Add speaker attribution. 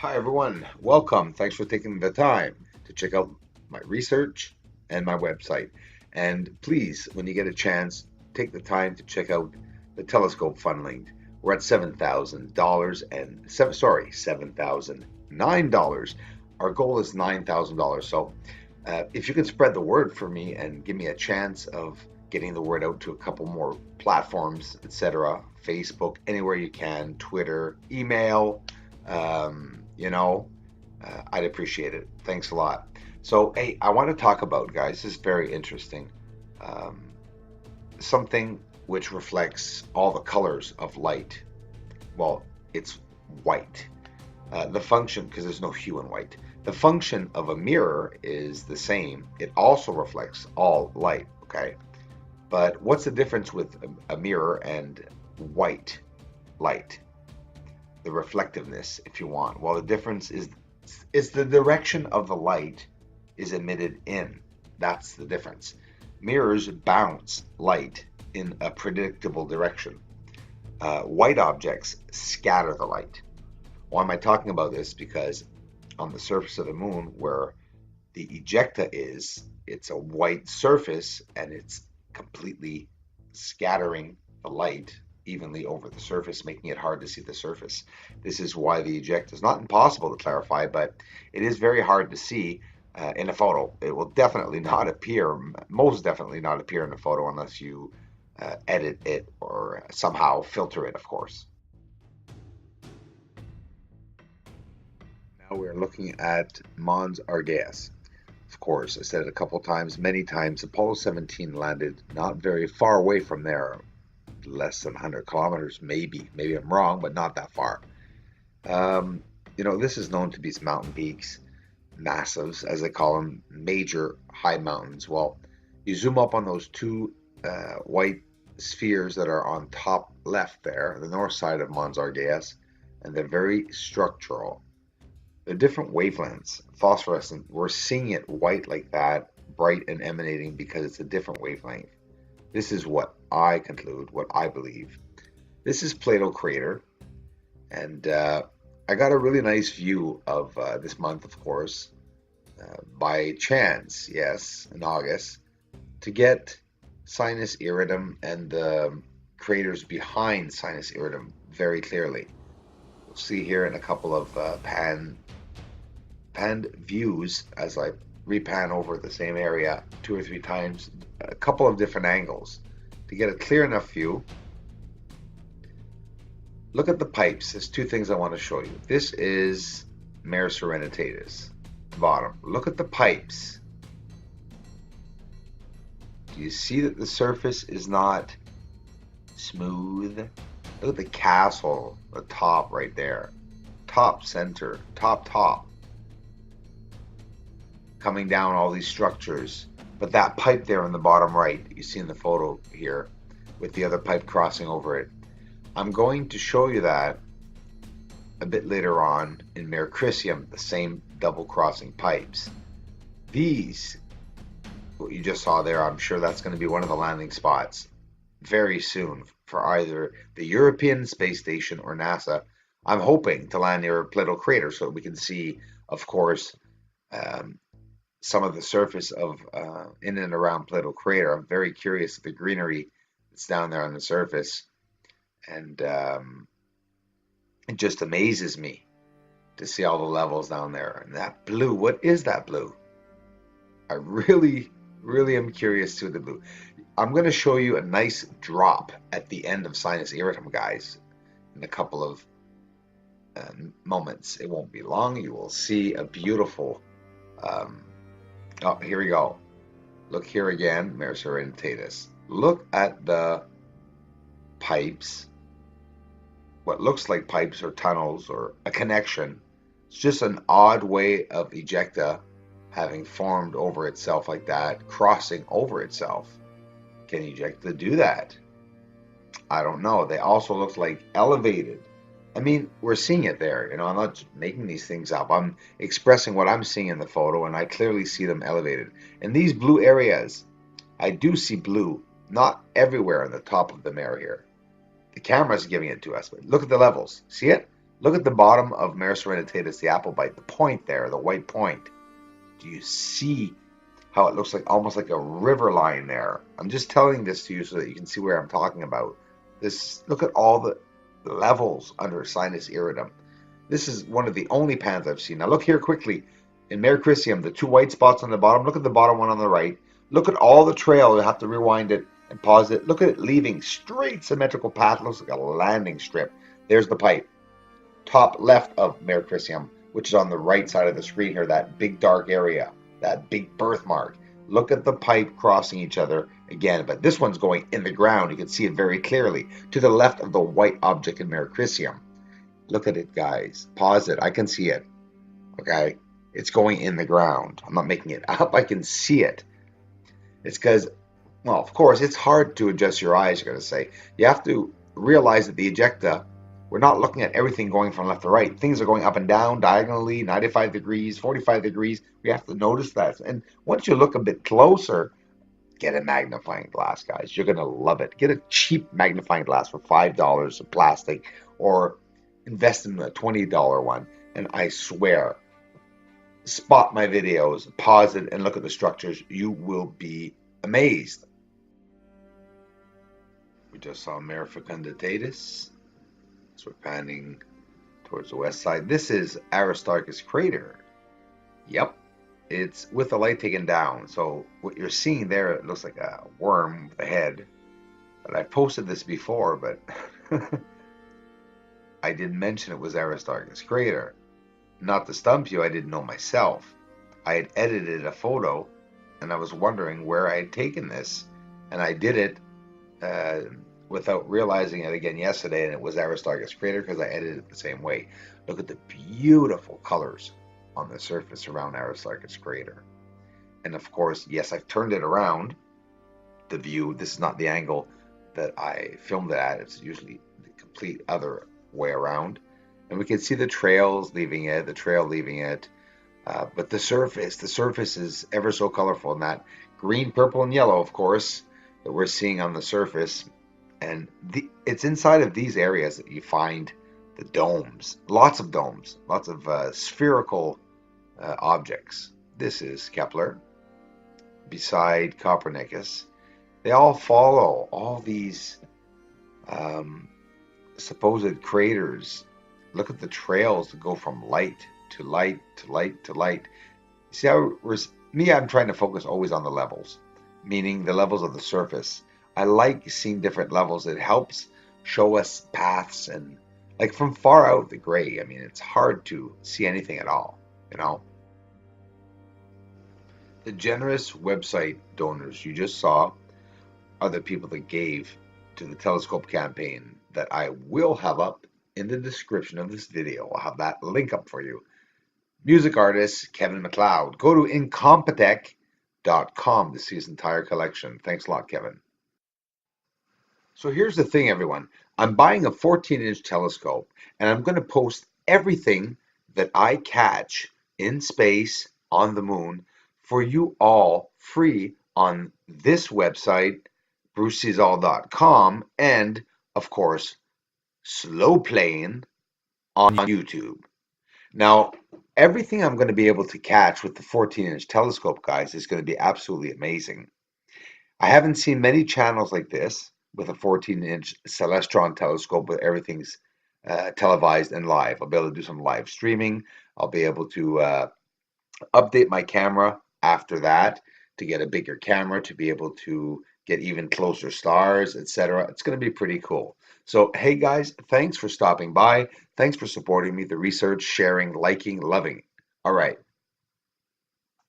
Speaker 1: Hi, everyone. Welcome. Thanks for taking the time to check out my research and my website. And please, when you get a chance, take the time to check out the telescope funneling. We're at $7,000 and $7,009. Our goal is $9,000. So, if you can spread the word for me and give me a chance of getting the word out to a couple more platforms, etc., Facebook, anywhere you can, Twitter, email, I'd appreciate it. Thanks a lot. So, hey, I want to talk about, guys, this is very interesting. Um, Something which reflects all the colors of light. Well, it's white. The function, because there's no hue in white, the function of a mirror is the same. It also reflects all light, okay? But what's the difference with a mirror and white light? The reflectiveness, if you want. Well, the difference is the direction of the light is emitted in. That's the difference. Mirrors bounce light in a predictable direction. White objects scatter the light. Why am I talking about this? Because on the surface of the moon, where the ejecta is, it's a white surface and it's completely scattering the light evenly over the surface, making it hard to see the surface. This is why the ejecta is not impossible to clarify, but it is very hard to see in a photo. It will definitely not appear, most definitely not appear in a photo unless you edit it or somehow filter it, of course. Now we're looking at Mons Argeas. Of course, I said it a couple times, many times. Apollo 17 landed not very far away from there, less than 100 kilometers, maybe. Maybe I'm wrong, but not that far. Um, this is known to be mountain peaks, massives, as they call them, major high mountains. Well, you zoom up on those two white spheres that are on top left there, the north side of Mons Argeas, and they're very structural. They're different wavelengths, phosphorescent. We're seeing it white like that, bright and emanating because it's a different wavelength. This is what I conclude, what I believe. This is Plato Crater, and I got a really nice view of this month, of course, by chance, yes, in August, to get Sinus Iridum and the craters behind Sinus Iridum very clearly. We'll see here in a couple of panned views as I repan over the same area 2 or 3 times, a couple of different angles to get a clear enough view. Look at the pipes. There's two things I want to show you. This is Mare Serenatatis, bottom. Look at the pipes. Do you see that the surface is not smooth? Look at the castle, the top right there. Top center, top. Coming down all these structures. But that pipe there in the bottom right, you see in the photo here, with the other pipe crossing over it. I'm going to show you that a bit later on in Mare Crisium, the same double crossing pipes. These, what you just saw there, I'm sure that's going to be one of the landing spots very soon for either the European Space Station or NASA. I'm hoping to land near Plato Crater so that we can see, of course, some of the surface of in and around Plato Crater. I'm very curious of the greenery that's down there on the surface, and it just amazes me to see all the levels down there. And that blue, what is that blue? I really am curious to the blue. I'm going to show you a nice drop at the end of Sinus Iridum, guys, in a couple of moments. It won't be long. You will see a beautiful oh, here we go. Look here again, Mare Serenitatis. Look at the pipes. What looks like pipes or tunnels or a connection. It's just an odd way of ejecta having formed over itself like that, crossing over itself. Can ejecta do that? I don't know. They also look like elevated. I mean, we're seeing it there. I'm not making these things up. I'm expressing what I'm seeing in the photo, and I clearly see them elevated. In these blue areas, I do see blue, not everywhere on the top of the mare here. The camera's giving it to us, but look at the levels. See it? Look at the bottom of Mare Serenatatis, the apple bite, the point there, the white point. Do you see how it looks like almost like a river line there? I'm just telling this to you so that you can see where I'm talking about. This, look at all the levels under sinus iridum. This is one of the only pans I've seen. Now look here quickly. In Mare Crisium, the two white spots on the bottom, look at the bottom one on the right. Look at all the trail. You have to rewind it and pause it. Look at it leaving straight symmetrical path. Looks like a landing strip. There's the pipe. Top left of Mare Crisium, which is on the right side of the screen here, that big dark area, that big birthmark. Look at the pipe crossing each other again, but this one's going in the ground. You can see it very clearly to the left of the white object in Mare Crisium. Look at it, guys. Pause it. I can see it. Okay? It's going in the ground. I'm not making it up. I can see it. It's because, well, of course, it's hard to adjust your eyes, you're going to say. You have to realize that the ejecta, we're not looking at everything going from left to right. Things are going up and down diagonally, 95 degrees, 45 degrees. We have to notice that. And once you look a bit closer, get a magnifying glass, guys. You're going to love it. Get a cheap magnifying glass for $5 of plastic, or invest in a $20 one. And I swear, spot my videos, pause it, and look at the structures. You will be amazed. We just saw Mare fecunditatis. So we're panning towards the west side. This is Aristarchus crater. Yep, it's with the light taken down. So what you're seeing there, it looks like a worm with a head. But I posted this before, but I didn't mention it was Aristarchus crater. Not to stump you, I didn't know myself. I had edited a photo, and I was wondering where I had taken this, and I did it without realizing it again yesterday, and it was Aristarchus crater because I edited it the same way. Look at the beautiful colors on the surface around Aristarchus crater. And of course, yes, I've turned it around, the view. This is not the angle that I filmed it at. It's usually the complete other way around. And we can see the trails leaving it, the trail leaving it. But the surface is ever so colorful, and that green, purple, and yellow, of course, that we're seeing on the surface. And it's inside of these areas that you find the domes, lots of spherical objects. This is Kepler beside Copernicus. They all follow all these supposed craters. Look at the trails that go from light to light to light to light. See how I'm trying to focus always on the levels, meaning the levels of the surface. I like seeing different levels. It helps show us paths, and like from far out the gray, I mean, it's hard to see anything at all, you know. The generous website donors you just saw are the people that gave to the telescope campaign that I will have up in the description of this video. I'll have that link up for you. Music artist Kevin MacLeod. Go to incompetech.com to see his entire collection. Thanks a lot, Kevin. So here's the thing, everyone. I'm buying a 14-inch telescope, and I'm going to post everything that I catch in space, on the moon, for you all free on this website, bruceseesall.com, and, of course, slow playing on YouTube. Now, everything I'm going to be able to catch with the 14-inch telescope, guys, is going to be absolutely amazing. I haven't seen many channels like this with a 14-inch Celestron telescope where everything's televised and live. I'll be able to do some live streaming. I'll be able to update my camera after that to get a bigger camera, to be able to get even closer stars, etc. It's going to be pretty cool. So, hey guys, thanks for stopping by. Thanks for supporting me, the research, sharing, liking, loving. All right.